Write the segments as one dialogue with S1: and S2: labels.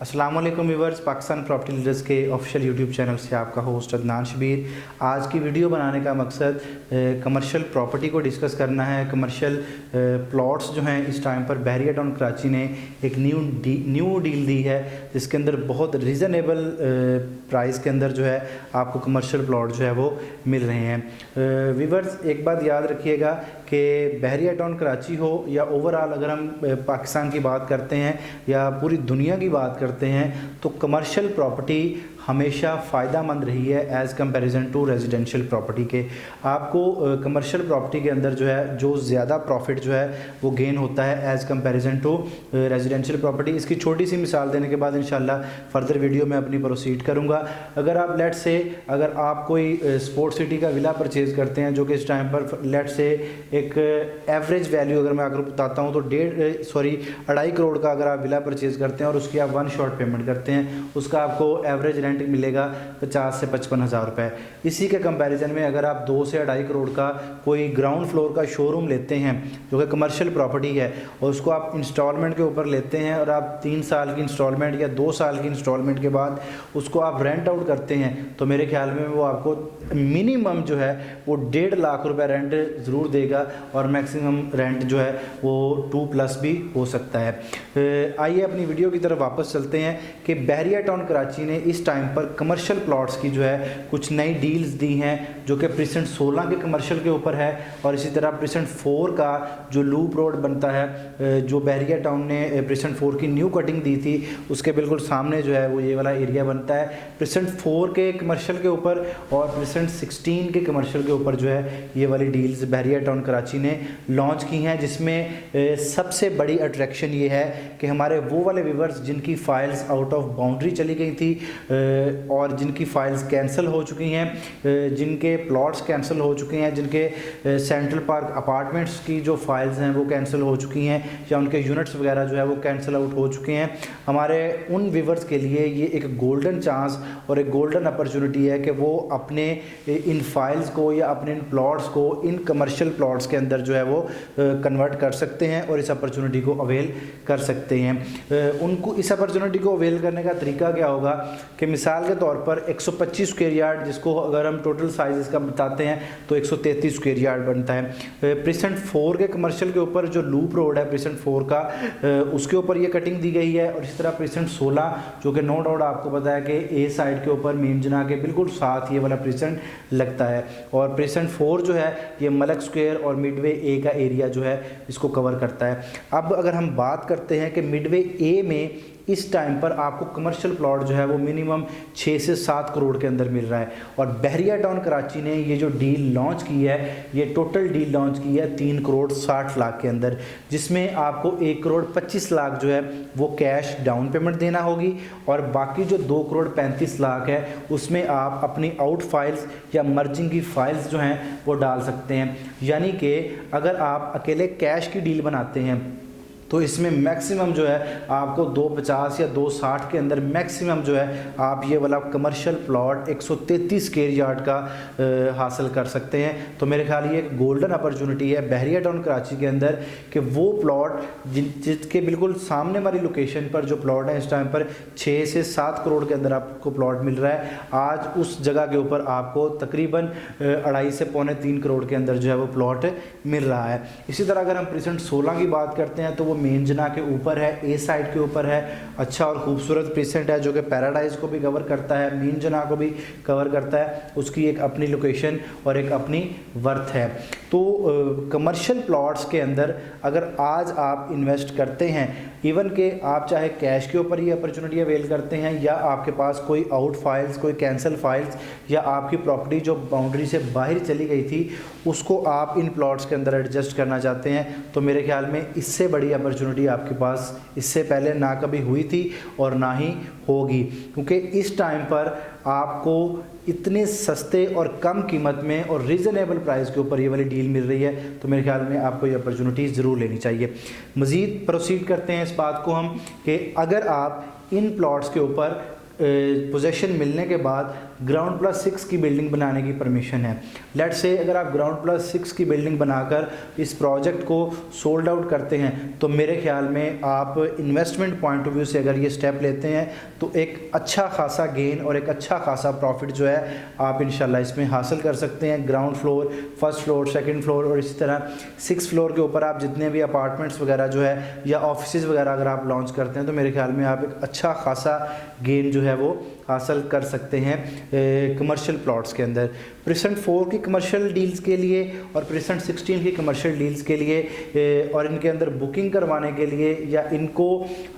S1: अस्सलाम वालेकुम viewers, Pakistan property leaders के ऑफिशियल यूट्यूब चैनल से आपका होस्ट अदनान शबीर। आज की वीडियो बनाने का मकसद कमर्शियल प्रॉपर्टी को डिस्कस करना है। कमर्शियल प्लॉट्स जो हैं इस टाइम पर बहरिया टाउन कराची ने एक न्यू डील दी है, जिसके अंदर बहुत रीज़नेबल प्राइस के अंदर जो है आपको कमर्शियल प्लॉट जो है वो मिल रहे हैं। व्यूअर्स, एक बात याद रखिएगा कि बहरिया टाउन कराची हो या ओवरऑल अगर हम पाकिस्तान की बात करते हैं या पूरी दुनिया की बात करते हैं तो कमर्शियल प्रॉपर्टी हमेशा फ़ायदा मंद रही है as comparison to residential property के। आपको कमर्शियल प्रॉपर्टी के अंदर जो है जो ज़्यादा प्रॉफिट जो है वो गेन होता है as comparison to residential property. इसकी छोटी सी मिसाल देने के बाद इंशाल्लाह फर्दर वीडियो में अपनी प्रोसीड करूँगा। अगर आप लेट से अगर आप कोई स्पोर्ट सिटी का विला परचेज़ करते हैं जो कि इस टाइम पर लेट से एक एवरेज वैल्यू अगर मैं अगर बताता हूँ तो 2.5 करोड़ का अगर आप विला परचेज़ करते हैं और उसकी आप 1 शॉट पेमेंट करते हैं, उसका आपको एवरेज रेंट मिलेगा 50 से 55 हज़ार रुपये। इसी के कंपैरिजन में अगर आप 2 से 2.5 करोड़ का कोई ग्राउंड फ्लोर का शोरूम लेते हैं जो कि कमर्शियल प्रॉपर्टी है और उसको आप इंस्टॉलमेंट के ऊपर लेते हैं और आप 3 साल की इंस्टॉलमेंट या 2 साल की इंस्टॉलमेंट के बाद उसको आप रेंट आउट करते हैं तो मेरे ख्याल में वो आपको मिनिमम जो है वो 1.5 लाख रुपए रेंट ज़रूर देगा और मैक्सिमम रेंट जो है वो 2+ भी हो सकता है। आइए अपनी वीडियो की तरफ वापस चलते हैं कि बहरिया टाउन कराची ने इस टाइम पर कमर्शियल प्लॉट्स की जो है कुछ नई डील्स दी हैं जो कि प्रीसेंट 16 के कमर्शियल के ऊपर है और इसी तरह प्रीसेंट 4 का जो लूप रोड बनता है जो बहरिया टाउन ने प्रीसेंट 4 की न्यू कटिंग दी थी उसके बिल्कुल सामने जो है वो ये वाला एरिया बनता है। प्रीसेंट 4 के कमर्शियल के ऊपर और प्रीसेंट 16 के कमर्शियल के ऊपर जो है ये वाली डील्स बहरिया टाउन कराची ने लॉन्च की हैं, जिसमें सबसे बड़ी अट्रैक्शन ये है कि हमारे वो वाले व्यूवर्स जिनकी फ़ाइल्स आउट ऑफ बाउंड्री चली गई थी और जिनकी फ़ाइल्स कैंसिल हो चुकी हैं, जिनके प्लॉट्स कैंसिल हो चुके हैं, जिनके सेंट्रल पार्क अपार्टमेंट्स की जो फाइल्स हैं वो कैंसिल हो चुकी हैं या उनके यूनिट्स वगैरह जो है वो कैंसिल आउट हो चुके हैं, हमारे उन व्यूवर्स के लिए ये एक गोल्डन चांस और एक गोल्डन अपॉर्चुनिटी है कि वो अपने इन फाइल्स को या अपने इन प्लॉट्स को इन कमर्शियल प्लॉट्स के अंदर जो है वो कन्वर्ट कर सकते हैं और इस अपॉर्चुनिटी को अवेल कर सकते हैं। उनको इस अपॉर्चुनिटी को अवेल करने का तरीका क्या होगा कि मिसाल के तौर पर 125 स्क्वायर यार्ड, जिसको अगर हम टोटल साइज इसका बताते हैं तो 133 स्क्वायर यार्ड बनता है। प्रीसेंट 4 के कमर्शियल के ऊपर जो लूप रोड है प्रीसेंट 4 का उसके ऊपर ये कटिंग दी गई है और इस तरह प्रीसेंट 16 जो कि नो डाउट आपको पता है कि ए साइड के ऊपर मेन जना के बिल्कुल साथ ये वाला प्रीसेंट लगता है और प्रीसेंट 4 जो है ये मलक स्क्वायर और मिडवे ए का एरिया जो है इसको कवर करता है। अब अगर हम बात करते हैं कि मिडवे ए में इस टाइम पर आपको कमर्शियल प्लॉट जो है वो मिनिमम 6 से 7 करोड़ के अंदर मिल रहा है और बहरिया टाउन कराची ने ये जो डील लॉन्च की है ये टोटल डील लॉन्च की है 3 करोड़ 60 लाख के अंदर, जिसमें आपको 1 करोड़ 25 लाख जो है वो कैश डाउन पेमेंट देना होगी और बाकी जो 2 करोड़ 35 लाख है उसमें आप अपनी आउट फाइल्स या मर्जिंग की फाइल्स जो हैं वो डाल सकते हैं। यानी कि अगर आप अकेले कैश की डील बनाते हैं तो इसमें मैक्सिमम जो है आपको 250 या 260 के अंदर मैक्सिमम जो है आप ये वाला कमर्शियल प्लॉट 133 स्क्वायर यार्ड का हासिल कर सकते हैं। तो मेरे ख्याल ये एक गोल्डन अपॉर्चुनिटी है बहरिया टाउन कराची के अंदर कि वो प्लॉट जिसके बिल्कुल सामने वाली लोकेशन पर जो प्लॉट है इस टाइम पर 6 से 7 करोड़ के अंदर आपको प्लॉट मिल रहा है, आज उस जगह के ऊपर आपको तकरीबन 2.5 से 3 करोड़ के अंदर जो है वो प्लॉट मिल रहा है। इसी तरह अगर हम प्रीसेंट 16 की बात करते हैं तो वो मेन जना के ऊपर है, ए साइड के ऊपर है, अच्छा और खूबसूरत प्रीसेंट है जो कि पैराडाइज को भी कवर करता है, मेन जना को भी कवर करता है, उसकी एक अपनी लोकेशन और एक अपनी वर्थ है। तो कमर्शियल प्लॉट्स के अंदर अगर आज आप इन्वेस्ट करते हैं, इवन के आप चाहे कैश के ऊपर ये अपॉर्चुनिटी अवेल करते हैं या आपके पास कोई आउट फाइल्स, कोई कैंसिल फाइल्स या आपकी प्रॉपर्टी जो बाउंड्री से बाहर चली गई थी उसको आप इन प्लॉट्स के अंदर एडजस्ट करना चाहते हैं तो मेरे ख्याल में इससे बड़ी अपॉर्चुनिटी आपके पास इससे पहले ना कभी हुई थी और ना ही होगी, क्योंकि इस टाइम पर आपको इतने सस्ते और कम कीमत में और रीज़नेबल प्राइस के ऊपर ये वाली डील मिल रही है तो मेरे ख्याल में आपको ये अपॉर्चुनिटी ज़रूर लेनी चाहिए। मज़ीद प्रोसीड करते हैं इस बात को हम कि अगर आप इन प्लॉट्स के ऊपर पोजेसन मिलने के बाद ग्राउंड प्लस 6 की बिल्डिंग बनाने की परमिशन है। लेट्स से अगर आप ग्राउंड प्लस 6 की बिल्डिंग बनाकर इस प्रोजेक्ट को सोल्ड आउट करते हैं तो मेरे ख्याल में आप इन्वेस्टमेंट पॉइंट ऑफ व्यू से अगर ये स्टेप लेते हैं तो एक अच्छा खासा गेन और एक अच्छा खासा प्रॉफिट जो है आप इंशाल्लाह इसमें हासिल कर सकते हैं। Ground floor, first floor, second floor और इसी तरह 6 फ्लोर के ऊपर आप जितने भी अपार्टमेंट्स वगैरह जो है या ऑफिसेज वगैरह अगर आप लॉन्च करते हैं तो मेरे ख्याल में आप एक अच्छा खासा गेन जो है वो हासिल कर सकते हैं कमर्शियल प्लॉट्स के अंदर। प्रेसेंट 4 की कमर्शियल डील्स के लिए और प्रेसेंट 16 की कमर्शियल डील्स के लिए और इनके अंदर बुकिंग करवाने के लिए या इनको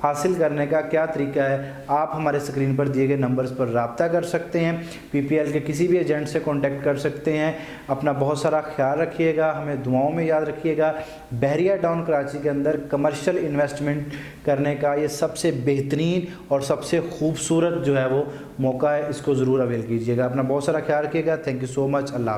S1: हासिल करने का क्या तरीका है, आप हमारे स्क्रीन पर दिए गए नंबर्स पर रब्ता कर सकते हैं। PPL के किसी भी एजेंट से कॉन्टैक्ट कर सकते हैं। अपना बहुत सारा ख्याल रखिएगा, हमें दुआओं में याद रखिएगा। बहरिया टाउन कराची के अंदर कमर्शियल इन्वेस्टमेंट करने का ये सबसे बेहतरीन और सबसे खूबसूरत जो है वो मौका है, इसको ज़रूर अवेल कीजिएगा। अपना बहुत सारा ख्याल रखिएगा। Thank you so much. Allah.